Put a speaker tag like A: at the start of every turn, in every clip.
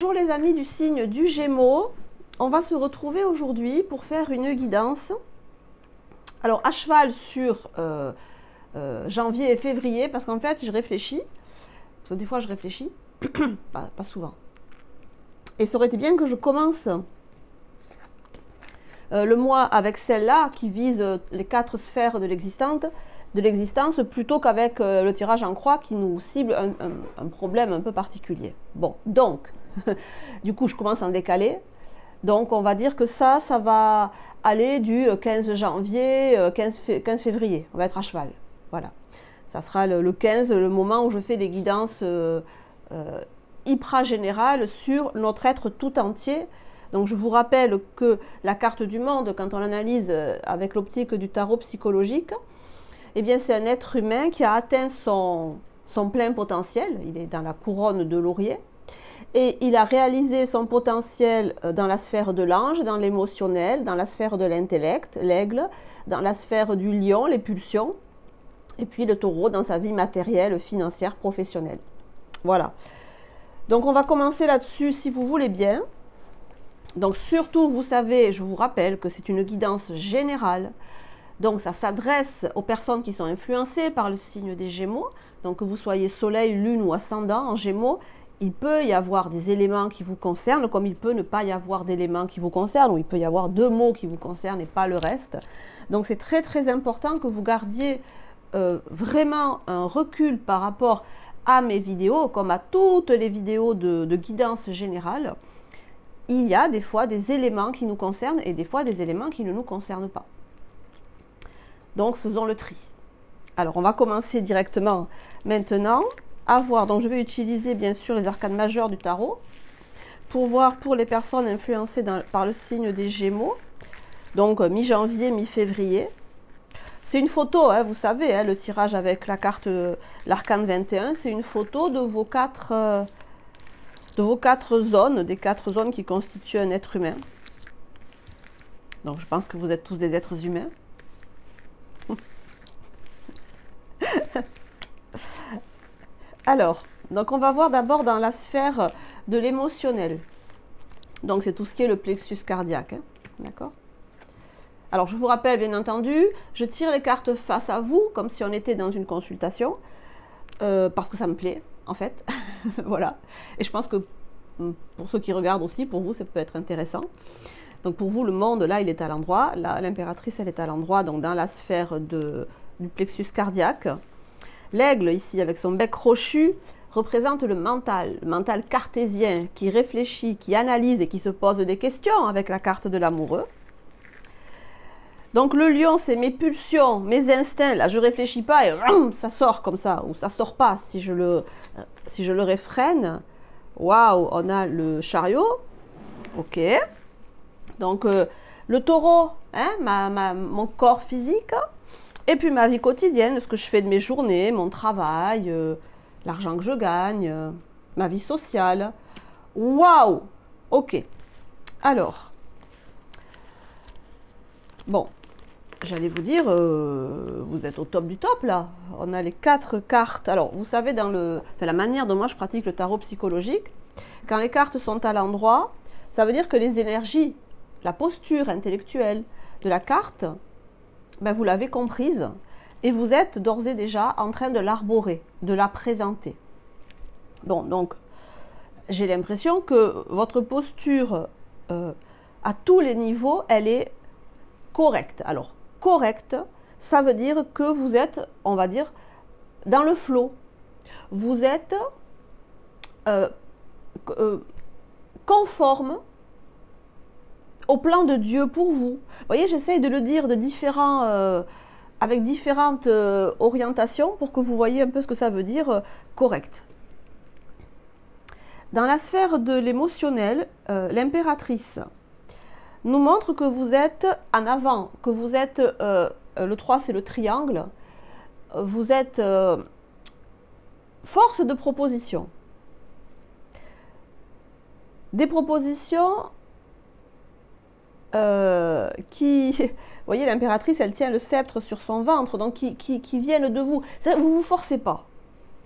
A: Bonjour les amis du signe du Gémeaux, on va se retrouver aujourd'hui pour faire une guidance. Alors à cheval sur janvier et février, parce qu'en fait je réfléchis, parce que des fois je réfléchis, pas souvent. Et ça aurait été bien que je commence le mois avec celle-là qui vise les 4 sphères de l'existence plutôt qu'avec le tirage en croix qui nous cible un problème un peu particulier. Bon, donc, du coup je commence en décalé. Donc on va dire que ça va aller du 15 janvier, 15 février. On va être à cheval. Voilà. Ça sera le 15, le moment où je fais des guidances hyper générales sur notre être tout entier. Donc je vous rappelle que la carte du monde, quand on l'analyse avec l'optique du tarot psychologique, eh bien c'est un être humain qui a atteint son plein potentiel. Il est dans la couronne de laurier. Et il a réalisé son potentiel dans la sphère de l'ange, dans l'émotionnel, dans la sphère de l'intellect, l'aigle, dans la sphère du lion, les pulsions, et puis le taureau dans sa vie matérielle, financière, professionnelle. Voilà. Donc on va commencer là-dessus si vous voulez bien. Donc surtout, vous savez, je vous rappelle que c'est une guidance générale. Donc ça s'adresse aux personnes qui sont influencées par le signe des Gémeaux. Donc que vous soyez soleil, lune ou ascendant en Gémeaux, il peut y avoir des éléments qui vous concernent, comme il peut ne pas y avoir d'éléments qui vous concernent, ou il peut y avoir 2 mots qui vous concernent et pas le reste. Donc c'est très très important que vous gardiez vraiment un recul par rapport à mes vidéos, comme à toutes les vidéos de guidance générale. Il y a des fois des éléments qui nous concernent et des fois des éléments qui ne nous concernent pas. Donc faisons le tri. Alors on va commencer directement maintenant à voir. Donc je vais utiliser bien sûr les arcanes majeurs du tarot pour voir pour les personnes influencées par le signe des Gémeaux. Donc mi-janvier, mi-février. C'est une photo, hein, vous savez, hein, le tirage avec la carte, l'arcane 21, c'est une photo de vos 4 zones, des 4 zones qui constituent un être humain. Donc je pense que vous êtes tous des êtres humains. Alors, donc on va voir d'abord dans la sphère de l'émotionnel. Donc c'est tout ce qui est le plexus cardiaque, hein, d'accord? Alors je vous rappelle bien entendu, je tire les cartes face à vous, comme si on était dans une consultation, parce que ça me plaît, en fait. Voilà. Et je pense que pour ceux qui regardent aussi, pour vous, ça peut être intéressant. Donc pour vous, le monde, là, il est à l'endroit. L'impératrice, elle est à l'endroit, donc dans la sphère du plexus cardiaque. L'aigle, ici, avec son bec crochu, représente le mental cartésien, qui réfléchit, qui analyse et qui se pose des questions avec la carte de l'amoureux. Donc le lion, c'est mes pulsions, mes instincts. Là, je ne réfléchis pas et ça sort comme ça, ou ça ne sort pas si je le réfrène. Waouh, on a le chariot. Ok. Donc le taureau, hein, mon corps physique. Et puis ma vie quotidienne, ce que je fais de mes journées, mon travail, l'argent que je gagne, ma vie sociale. Waouh! Ok. Alors, bon, j'allais vous dire, vous êtes au top du top là. On a les 4 cartes. Alors, vous savez, dans la manière dont moi je pratique le tarot psychologique, quand les cartes sont à l'endroit, ça veut dire que les énergies, la posture intellectuelle de la carte, ben vous l'avez comprise et vous êtes d'ores et déjà en train de l'arborer, de la présenter. Bon, donc, j'ai l'impression que votre posture à tous les niveaux, elle est correcte. Alors, correcte, ça veut dire que vous êtes, on va dire, dans le flow. Vous êtes conforme au plan de Dieu pour vous. Vous voyez, j'essaye de le dire avec différentes orientations pour que vous voyez un peu ce que ça veut dire correct. Dans la sphère de l'émotionnel, l'impératrice nous montre que vous êtes en avant, que vous êtes, le 3 c'est le triangle, vous êtes force de proposition. Des propositions vous voyez, l'impératrice, elle tient le sceptre sur son ventre, donc qui viennent de vous. Vous ne vous forcez pas.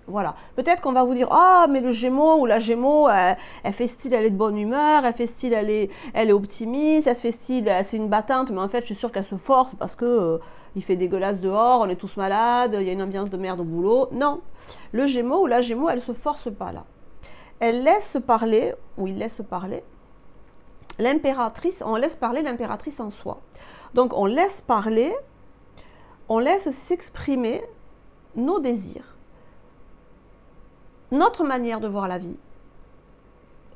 A: Voilà. Peut-être qu'on va vous dire, ah, mais le Gémeaux ou la Gémeaux, elle fait style, elle est de bonne humeur, elle fait style, elle est optimiste, elle se fait style, c'est une battante, mais en fait, je suis sûre qu'elle se force parce que il fait dégueulasse dehors, on est tous malades, il y a une ambiance de merde au boulot. Non. Le Gémeaux ou la Gémeaux, elle se force pas là. Elle laisse parler, ou il laisse parler, l'impératrice, on laisse parler l'impératrice en soi. Donc, on laisse parler, on laisse s'exprimer nos désirs, notre manière de voir la vie,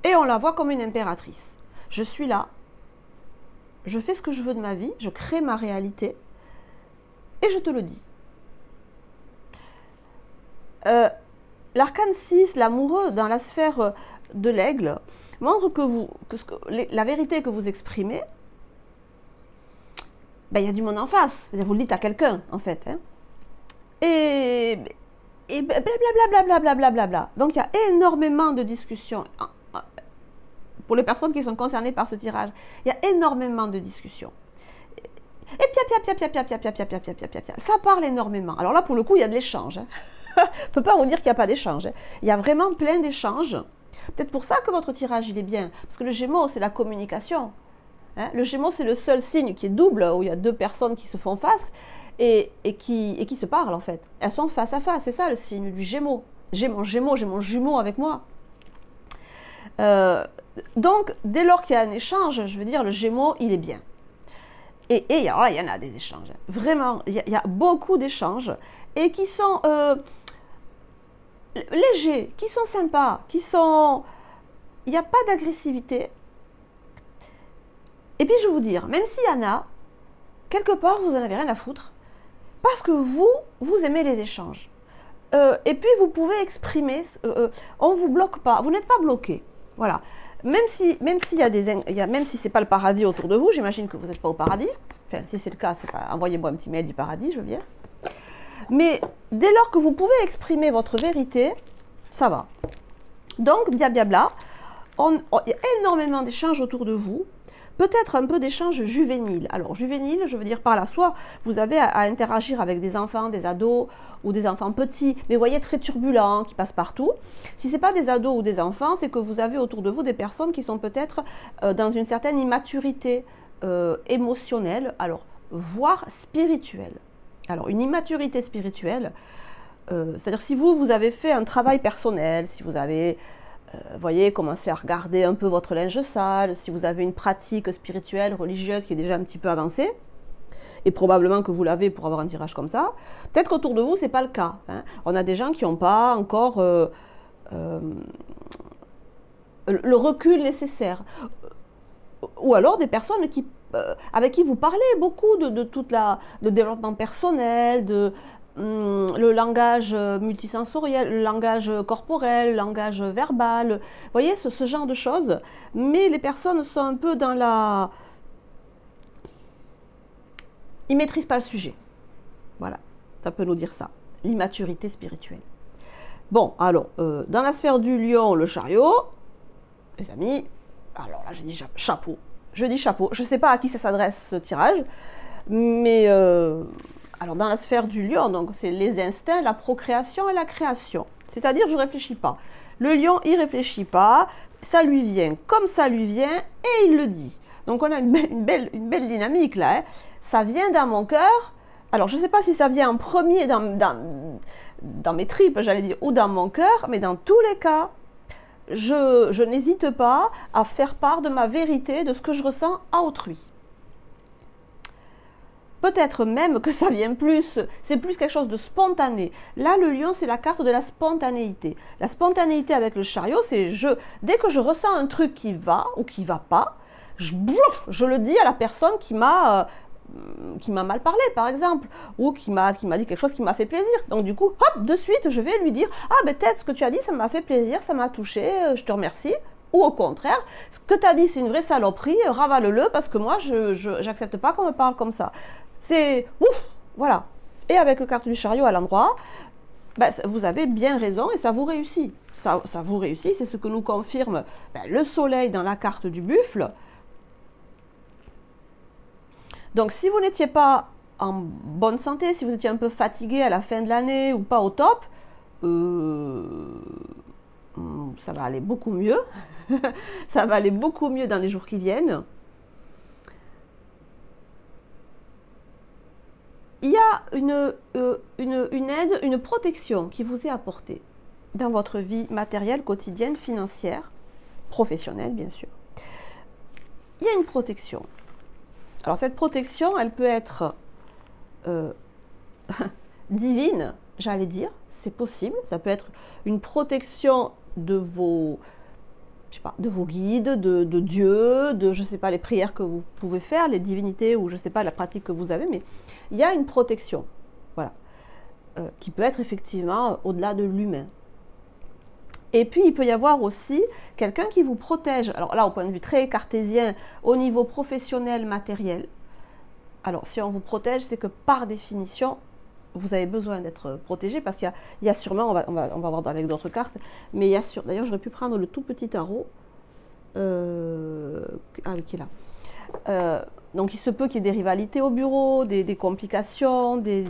A: et on la voit comme une impératrice. Je suis là, je fais ce que je veux de ma vie, je crée ma réalité, et je te le dis. L'arcane 6, l'amoureux dans la sphère de l'aigle, montre que la vérité que vous exprimez, ben, y a du monde en face. Vous le dites à quelqu'un, en fait. Hein. Et blablabla. Donc, il y a énormément de discussions. Pour les personnes qui sont concernées par ce tirage, il y a énormément de discussions. Et ça parle énormément. Alors là, pour le coup, il y a de l'échange. Hein. Je ne peux pas vous dire qu'il n'y a pas d'échange. Hein. Il y a vraiment plein d'échanges. Peut-être pour ça que votre tirage, il est bien. Parce que le Gémeaux, c'est la communication. Hein. Le Gémeaux, c'est le seul signe qui est double, où il y a deux personnes qui se font face et qui se parlent, en fait. Elles sont face à face. C'est ça, le signe du Gémeaux. J'ai mon jumeau avec moi. Donc, dès lors qu'il y a un échange, je veux dire, le Gémeaux, il est bien. Et alors là, il y en a des échanges. Vraiment, il y a beaucoup d'échanges et qui sont légers, qui sont sympas, qui sont... Il n'y a pas d'agressivité. Et puis, je vais vous dire, même s'il y en a, quelque part, vous n'en avez rien à foutre, parce que vous aimez les échanges. Et puis, vous pouvez exprimer, on ne vous bloque pas, vous n'êtes pas bloqué. Voilà. Même si c'est pas le paradis autour de vous, j'imagine que vous n'êtes pas au paradis. Enfin, si c'est le cas, envoyez-moi un petit mail du paradis, je viens. Mais dès lors que vous pouvez exprimer votre vérité, ça va. Donc, blablabla, il y a énormément d'échanges autour de vous. Peut-être un peu d'échanges juvéniles. Alors, juvénile, je veux dire par là, soit vous avez à interagir avec des enfants, des ados ou des enfants petits, mais vous voyez très turbulents, qui passent partout. Si ce n'est pas des ados ou des enfants, c'est que vous avez autour de vous des personnes qui sont peut-être dans une certaine immaturité émotionnelle, alors voire spirituelle. Alors, une immaturité spirituelle, c'est-à-dire si vous avez fait un travail personnel, si vous avez... voyez, commencez à regarder un peu votre linge sale, si vous avez une pratique spirituelle, religieuse qui est déjà un petit peu avancée, et probablement que vous l'avez pour avoir un tirage comme ça, peut-être qu'autour de vous, ce n'est pas le cas. Hein. On a des gens qui n'ont pas encore le recul nécessaire. Ou alors des personnes avec qui vous parlez beaucoup de toute le développement personnel, le langage multisensoriel, le langage corporel, le langage verbal, vous voyez, ce genre de choses. Mais les personnes sont un peu dans la... Ils ne maîtrisent pas le sujet. Voilà, ça peut nous dire ça. L'immaturité spirituelle. Bon, alors, dans la sphère du lion, le chariot, les amis, alors là, j'ai dit chapeau. Je dis chapeau. Je ne sais pas à qui ça s'adresse ce tirage, mais... alors, dans la sphère du lion, donc c'est les instincts, la procréation et la création. C'est-à-dire, je ne réfléchis pas. Le lion, il ne réfléchit pas, ça lui vient comme ça lui vient et il le dit. Donc, on a une belle dynamique là. Hein. Ça vient dans mon cœur. Alors, je ne sais pas si ça vient en premier dans mes tripes, j'allais dire, ou dans mon cœur, mais dans tous les cas, je n'hésite pas à faire part de ma vérité, de ce que je ressens à autrui. Peut-être même que ça vient plus, c'est plus quelque chose de spontané. Là, le lion, c'est la carte de la spontanéité. La spontanéité avec le chariot, c'est dès que je ressens un truc qui va ou qui va pas, je le dis à la personne qui m'a mal parlé, par exemple, ou qui m'a dit quelque chose qui m'a fait plaisir. Donc du coup, hop, de suite, je vais lui dire « Ah, ben peut-être ce que tu as dit, ça m'a fait plaisir, ça m'a touché, je te remercie. » Ou au contraire, ce que tu as dit, c'est une vraie saloperie, ravale-le parce que moi, je n'accepte pas qu'on me parle comme ça. C'est ouf, voilà. Et avec le carte du chariot à l'endroit, ben, vous avez bien raison et ça vous réussit. Ça vous réussit, c'est ce que nous confirme le soleil dans la carte du buffle. Donc, si vous n'étiez pas en bonne santé, si vous étiez un peu fatigué à la fin de l'année ou pas au top, ça va aller beaucoup mieux. Ça va aller beaucoup mieux dans les jours qui viennent. Il y a une aide, une protection qui vous est apportée dans votre vie matérielle, quotidienne, financière, professionnelle, bien sûr. Il y a une protection. Alors, cette protection, elle peut être divine, j'allais dire, c'est possible. Ça peut être une protection de vos, je sais pas, de vos guides, de Dieu, de, je ne sais pas, les prières que vous pouvez faire, les divinités ou je ne sais pas, la pratique que vous avez, mais il y a une protection, voilà, qui peut être effectivement au-delà de l'humain. Et puis, il peut y avoir aussi quelqu'un qui vous protège. Alors là, au point de vue très cartésien, au niveau professionnel, matériel. Alors, si on vous protège, c'est que par définition, vous avez besoin d'être protégé parce qu'il y a sûrement, on va voir avec d'autres cartes, mais il y a sûrement, d'ailleurs, j'aurais pu prendre le tout petit tarot, qui est là. Donc, il se peut qu'il y ait des rivalités au bureau, des complications, des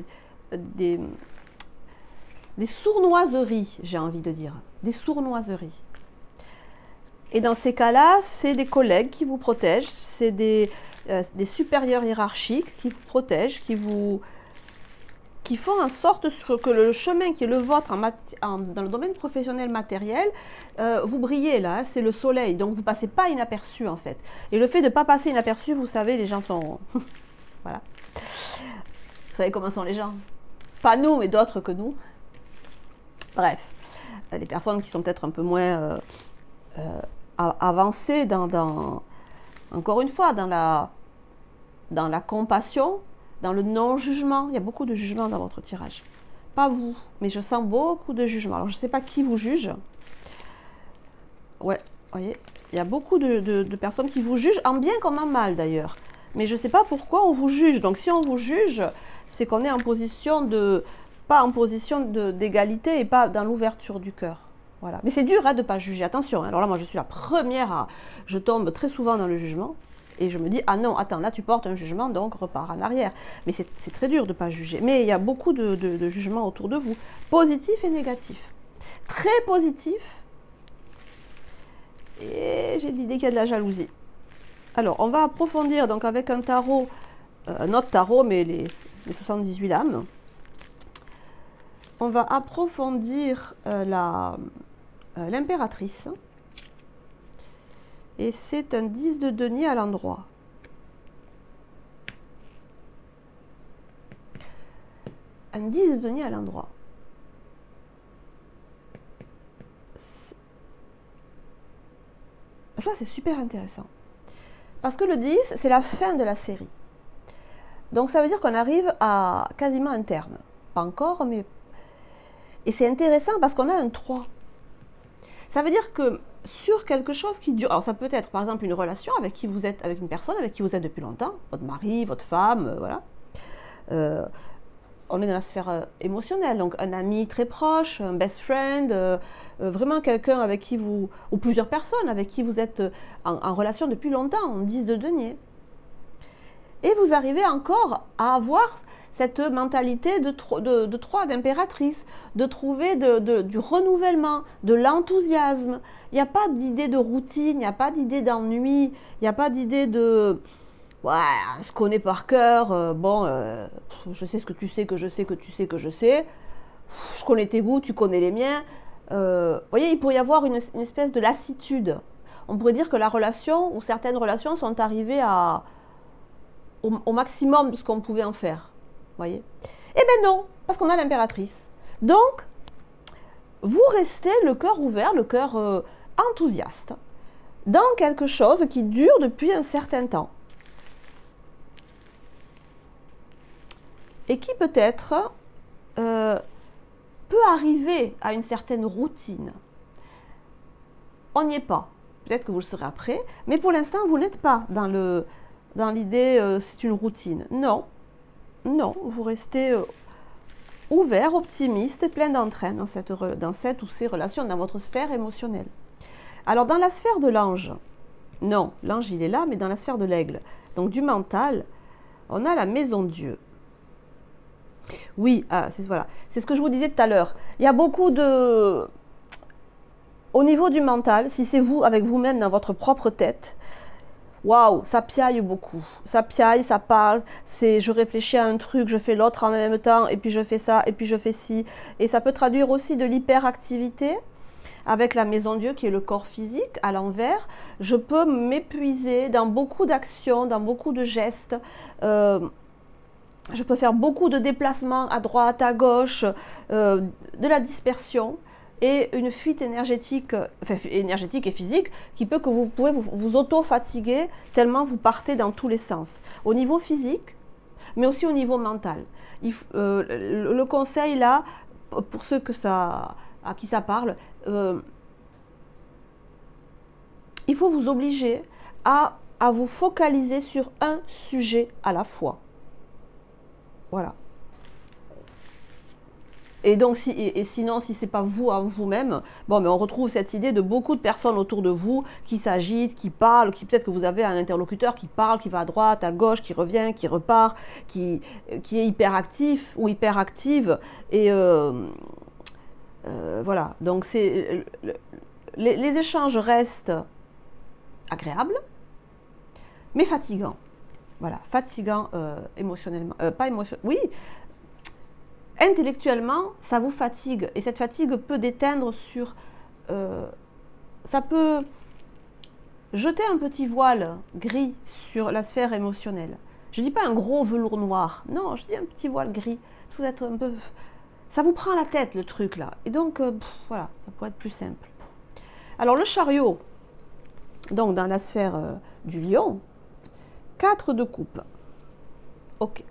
A: sournoiseries, j'ai envie de dire, des sournoiseries. Et dans ces cas-là, c'est des collègues qui vous protègent, c'est des supérieurs hiérarchiques qui vous protègent, qui font en sorte que le chemin qui est le vôtre dans le domaine professionnel matériel, vous brillez là, c'est le soleil, donc vous ne passez pas inaperçu en fait. Et le fait de ne pas passer inaperçu, vous savez, les gens sont... voilà. Vous savez comment sont les gens? Pas nous, mais d'autres que nous. Bref, des personnes qui sont peut-être un peu moins avancées encore une fois, dans la compassion, dans le non-jugement. Il y a beaucoup de jugement dans votre tirage. Pas vous, mais je sens beaucoup de jugement. Alors, je ne sais pas qui vous juge. Ouais, vous voyez, il y a beaucoup de personnes qui vous jugent, en bien comme en mal d'ailleurs. Mais je ne sais pas pourquoi on vous juge. Donc, si on vous juge, c'est qu'on est en position pas en position d'égalité et pas dans l'ouverture du cœur. Voilà. Mais c'est dur de ne pas juger. Attention, alors là, moi, je suis la première je tombe très souvent dans le jugement. Et je me dis, ah non, attends, là tu portes un jugement, donc repars en arrière. Mais c'est très dur de ne pas juger. Mais il y a beaucoup de jugements autour de vous, positifs et négatifs. Très positifs. Et j'ai l'idée qu'il y a de la jalousie. Alors, on va approfondir donc avec un tarot, un autre tarot, mais les 78 lames. On va approfondir l'impératrice. Et c'est un 10 de denier à l'endroit. Un 10 de denier à l'endroit. Ça, c'est super intéressant. Parce que le 10, c'est la fin de la série. Donc, ça veut dire qu'on arrive à quasiment un terme. Pas encore, mais... Et c'est intéressant parce qu'on a un 3. Ça veut dire que sur quelque chose qui dure, alors ça peut être par exemple une relation avec qui vous êtes, avec une personne avec qui vous êtes depuis longtemps, votre mari, votre femme, voilà. On est dans la sphère émotionnelle, donc un ami très proche, un best friend, vraiment quelqu'un avec qui vous, ou plusieurs personnes avec qui vous êtes en relation depuis longtemps, on 10 de denier. Et vous arrivez encore à avoir cette mentalité de 3 d'impératrice, de trouver du renouvellement, de l'enthousiasme. Il n'y a pas d'idée de routine, il n'y a pas d'idée d'ennui, il n'y a pas d'idée de... Ouais, on se connaît par cœur, je sais ce que tu sais, que je sais, que tu sais, que je sais. Je connais tes goûts, tu connais les miens. Vous voyez, il pourrait y avoir une espèce de lassitude. On pourrait dire que la relation, ou certaines relations, sont arrivées au maximum de ce qu'on pouvait en faire. Voyez? Eh bien non, parce qu'on a l'impératrice. Donc, vous restez le cœur ouvert, le cœur enthousiaste, dans quelque chose qui dure depuis un certain temps. Et qui peut-être peut arriver à une certaine routine. On n'y est pas. Peut-être que vous le serez après, mais pour l'instant, vous n'êtes pas dans l'idée c'est une routine. Non. Non, vous restez ouvert, optimiste et plein d'entrain dans cette ou ces relations, dans votre sphère émotionnelle. Alors, dans la sphère de l'ange, non, l'ange il est là, mais dans la sphère de l'aigle, donc du mental, on a la maison Dieu. Oui, voilà. C'est ce que je vous disais tout à l'heure. Il y a beaucoup de... Au niveau du mental, si c'est vous, avec vous-même, dans votre propre tête, waouh, ça piaille beaucoup. Ça piaille, ça parle, c'est je réfléchis à un truc, je fais l'autre en même temps, et puis je fais ça, et puis je fais ci. Et ça peut traduire aussi de l'hyperactivité avec la maison Dieu qui est le corps physique à l'envers. Je peux m'épuiser dans beaucoup d'actions, dans beaucoup de gestes. Je peux faire beaucoup de déplacements à droite, à gauche, de la dispersion et une fuite énergétique, enfin, énergétique et physique qui peut que vous pouvez vous auto-fatiguer tellement vous partez dans tous les sens. Au niveau physique, mais aussi au niveau mental. Le conseil là, pour ceux à qui ça parle, il faut vous obliger à vous focaliser sur un sujet à la fois. Voilà. Et donc, sinon, si ce n'est pas vous en vous-même, bon, mais on retrouve cette idée de beaucoup de personnes autour de vous qui s'agitent, qui parlent, qui peut-être que vous avez un interlocuteur qui parle, qui va à droite, à gauche, qui revient, qui repart, qui est hyperactif ou hyperactive. Et voilà. Donc, les échanges restent agréables, mais fatigants. Voilà, fatigant émotionnellement, pas émotionnellement, oui, intellectuellement, ça vous fatigue, et cette fatigue peut déteindre sur, ça peut jeter un petit voile gris sur la sphère émotionnelle. Je ne dis pas un gros velours noir, non, je dis un petit voile gris, parce que vous êtes un peu, ça vous prend la tête le truc là, et donc, voilà, ça pourrait être plus simple. Alors le chariot, donc dans la sphère du lion, 4 de coupe. Ok.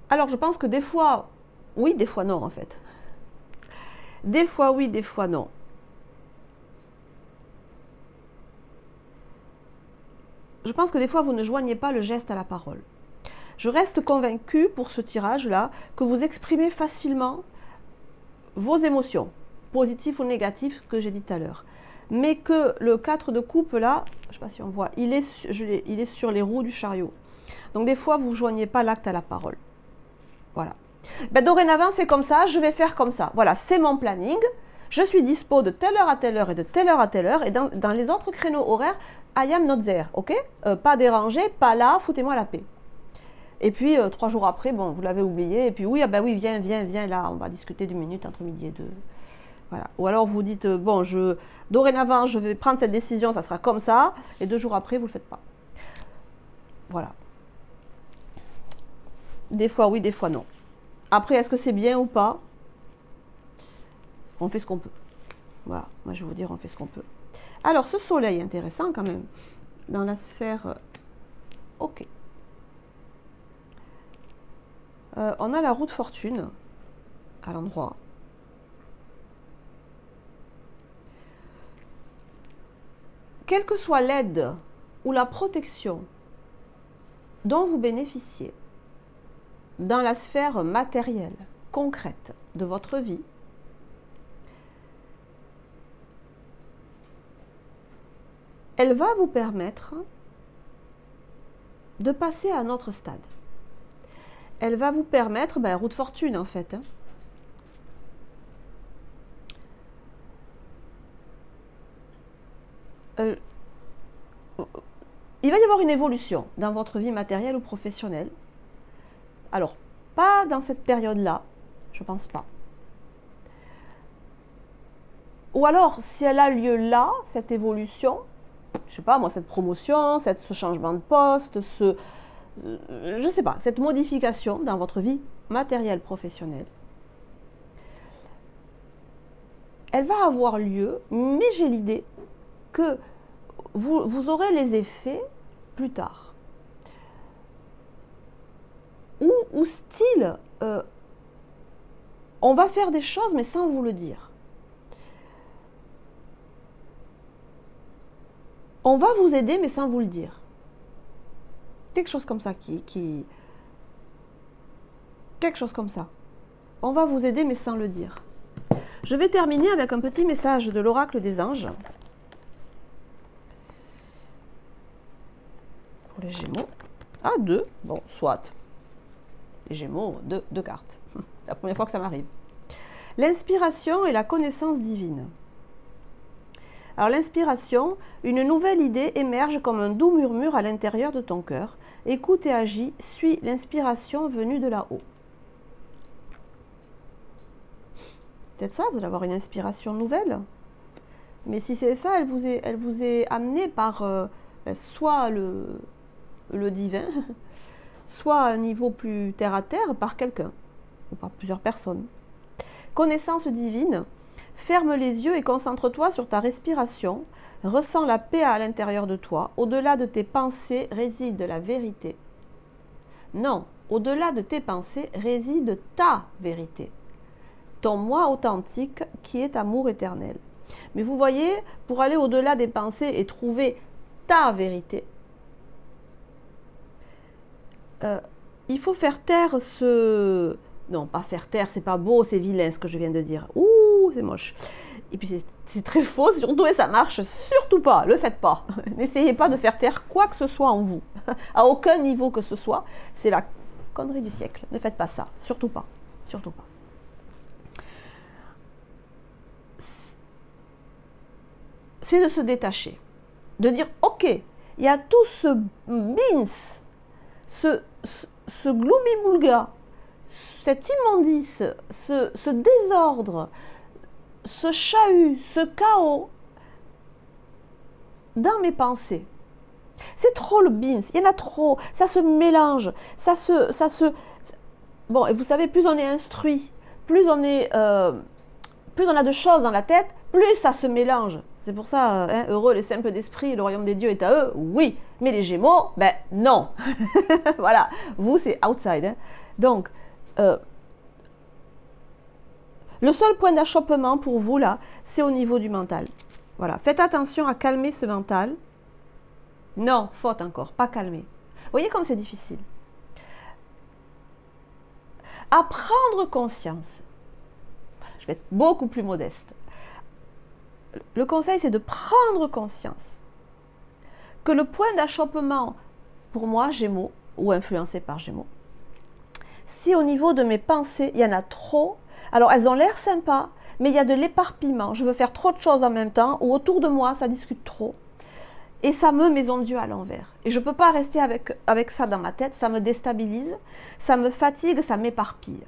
A: Alors, je pense que des fois, oui, des fois non, en fait. Des fois oui, des fois non. Je pense que des fois, vous ne joignez pas le geste à la parole. Je reste convaincue pour ce tirage-là que vous exprimez facilement vos émotions, positives ou négatives, que j'ai dit tout à l'heure. Mais que le 4 de coupe là, je ne sais pas si on voit, il est sur les roues du chariot. Donc des fois, vous ne joignez pas l'acte à la parole. Voilà. Ben, dorénavant, c'est comme ça, je vais faire comme ça. Voilà, c'est mon planning. Je suis dispo de telle heure à telle heure et de telle heure à telle heure. Et dans les autres créneaux horaires, I am not there, ok? Pas dérangé, pas là, foutez-moi la paix. Et puis, 3 jours après, bon, vous l'avez oublié. Et puis, oui, ah ben oui, viens là, on va discuter d'une minute entre midi et 2. Voilà. Ou alors vous dites, bon, dorénavant, je vais prendre cette décision, ça sera comme ça, et 2 jours après, vous ne le faites pas. Voilà. Des fois oui, des fois non. Après, est-ce que c'est bien ou pas? On fait ce qu'on peut. Voilà, moi je vais vous dire, on fait ce qu'on peut. Alors, ce soleil, intéressant quand même, dans la sphère... ok. On a la roue de fortune, à l'endroit. Quelle que soit l'aide ou la protection dont vous bénéficiez dans la sphère matérielle, concrète de votre vie, elle va vous permettre de passer à un autre stade. Elle va vous permettre, roue de fortune en fait, il va y avoir une évolution dans votre vie matérielle ou professionnelle. Alors, pas dans cette période-là, je pense pas. Ou alors, si elle a lieu là, cette évolution, je sais pas moi, cette promotion, ce changement de poste, je sais pas, cette modification dans votre vie matérielle professionnelle, elle va avoir lieu, mais j'ai l'idée que vous aurez les effets plus tard. Ou style, on va faire des choses mais sans vous le dire. On va vous aider mais sans vous le dire. Quelque chose comme ça quelque chose comme ça. On va vous aider mais sans le dire. Je vais terminer avec un petit message de l'oracle des anges. Pour les Gémeaux. Ah, 2. Bon, soit. Les Gémeaux, deux cartes. La première fois que ça m'arrive. L'inspiration et la connaissance divine. Alors l'inspiration, une nouvelle idée émerge comme un doux murmure à l'intérieur de ton cœur. Écoute et agis, suis l'inspiration venue de là-haut. Peut-être ça, vous allez avoir une inspiration nouvelle. Mais si c'est ça, elle vous est amenée par soit le divin, soit à un niveau plus terre à terre par quelqu'un, ou par plusieurs personnes. Connaissance divine, ferme les yeux et concentre-toi sur ta respiration, ressens la paix à l'intérieur de toi, au-delà de tes pensées réside la vérité. Non, au-delà de tes pensées réside ta vérité, ton moi authentique qui est amour éternel. Mais vous voyez, pour aller au-delà des pensées et trouver ta vérité, il faut faire taire ce... Non, pas faire taire, c'est pas beau, c'est vilain ce que je viens de dire. Ouh, c'est moche. Et puis c'est très faux, surtout, et ça marche surtout pas, le faites pas. N'essayez pas de faire taire quoi que ce soit en vous, à aucun niveau que ce soit. C'est la connerie du siècle, ne faites pas ça, surtout pas, surtout pas. C'est de se détacher, de dire, ok, il y a tout ce bins, ce gloubi-boulga, cette immondice, ce désordre, ce chahut, ce chaos dans mes pensées. C'est trop le bins, il y en a trop, ça se mélange, Bon, et vous savez, plus on est instruit, plus on a de choses dans la tête, plus ça se mélange. C'est pour ça, hein, heureux les simples d'esprit, le royaume des dieux est à eux, oui. Mais les Gémeaux, ben non. Voilà, vous c'est outside. Hein. Donc, le seul point d'achoppement pour vous là, c'est au niveau du mental. Voilà, faites attention à calmer ce mental. Non, faute encore, pas calmer. Vous voyez comme c'est difficile. À prendre conscience. Je vais être beaucoup plus modeste. Le conseil, c'est de prendre conscience que le point d'achoppement, pour moi, Gémeaux, ou influencé par Gémeaux, si au niveau de mes pensées, il y en a trop, alors elles ont l'air sympas, mais il y a de l'éparpillement, je veux faire trop de choses en même temps, ou autour de moi, ça discute trop, et ça me met Dieu à l'envers. Et je ne peux pas rester avec ça dans ma tête, ça me déstabilise, ça me fatigue, ça m'éparpille.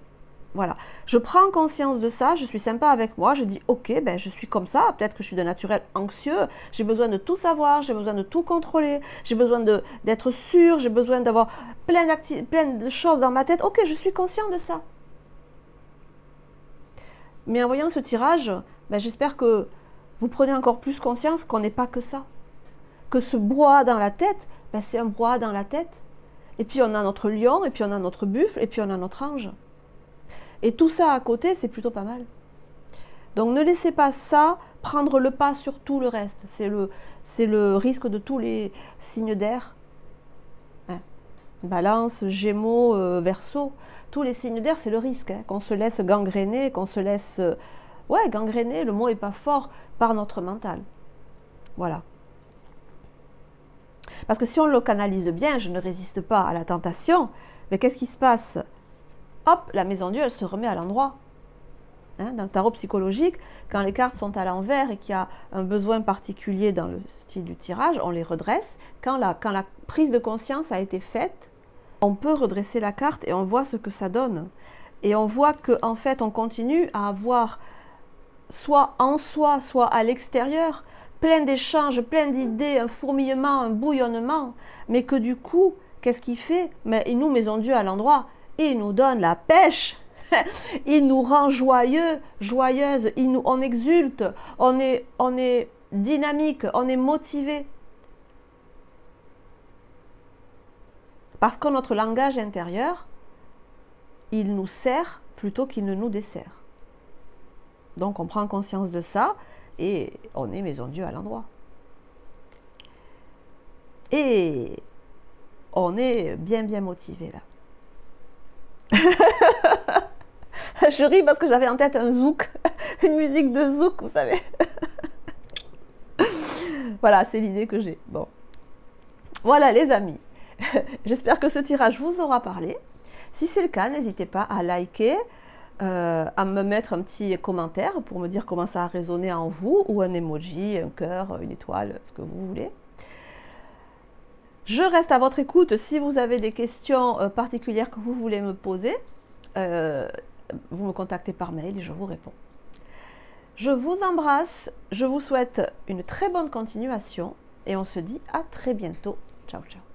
A: Voilà, je prends conscience de ça, je suis sympa avec moi, je dis ok, ben je suis comme ça, peut-être que je suis de naturel anxieux, j'ai besoin de tout savoir, j'ai besoin de tout contrôler, j'ai besoin d'être sûr, j'ai besoin d'avoir plein de choses dans ma tête, ok, je suis conscient de ça. Mais en voyant ce tirage, ben j'espère que vous prenez encore plus conscience qu'on n'est pas que ça, que ce brouhaha dans la tête, ben c'est un brouhaha dans la tête, et puis on a notre lion, et puis on a notre buffle, et puis on a notre ange. Et tout ça à côté, c'est plutôt pas mal. Donc ne laissez pas ça prendre le pas sur tout le reste. C'est le risque de tous les signes d'air. Hein. Balance, Gémeaux, Verseau. Tous les signes d'air, c'est le risque. Hein. Qu'on se laisse gangréner, qu'on se laisse... ouais, gangréner, le mot n'est pas fort, par notre mental. Voilà. Parce que si on le canalise bien, je ne résiste pas à la tentation, mais qu'est-ce qui se passe ? Hop, la maison Dieu, elle se remet à l'endroit. Hein, dans le tarot psychologique, quand les cartes sont à l'envers et qu'il y a un besoin particulier dans le style du tirage, on les redresse. Quand la prise de conscience a été faite, on peut redresser la carte et on voit ce que ça donne. Et on voit qu'en fait, on continue à avoir, soit en soi, soit à l'extérieur, plein d'échanges, plein d'idées, un fourmillement, un bouillonnement, mais que du coup, qu'est-ce qu'il fait? Mais il nous, maison Dieu, à l'endroit. Il nous donne la pêche, il nous rend joyeux, joyeuse, on exulte, on est dynamique, on est motivé. Parce que notre langage intérieur, il nous sert plutôt qu'il ne nous dessert. Donc on prend conscience de ça et on est maison Dieu à l'endroit. Et on est bien motivé là. Je ris parce que j'avais en tête un zouk, une musique de zouk, vous savez. Voilà, c'est l'idée que j'ai. Bon. Voilà les amis. J'espère que ce tirage vous aura parlé. Si c'est le cas, n'hésitez pas à liker, à me mettre un petit commentaire pour me dire comment ça a résonné en vous, ou un emoji, un cœur, une étoile, ce que vous voulez. Je reste à votre écoute si vous avez des questions particulières que vous voulez me poser. Vous me contactez par mail et je vous réponds. Je vous embrasse, je vous souhaite une très bonne continuation et on se dit à très bientôt. Ciao, ciao.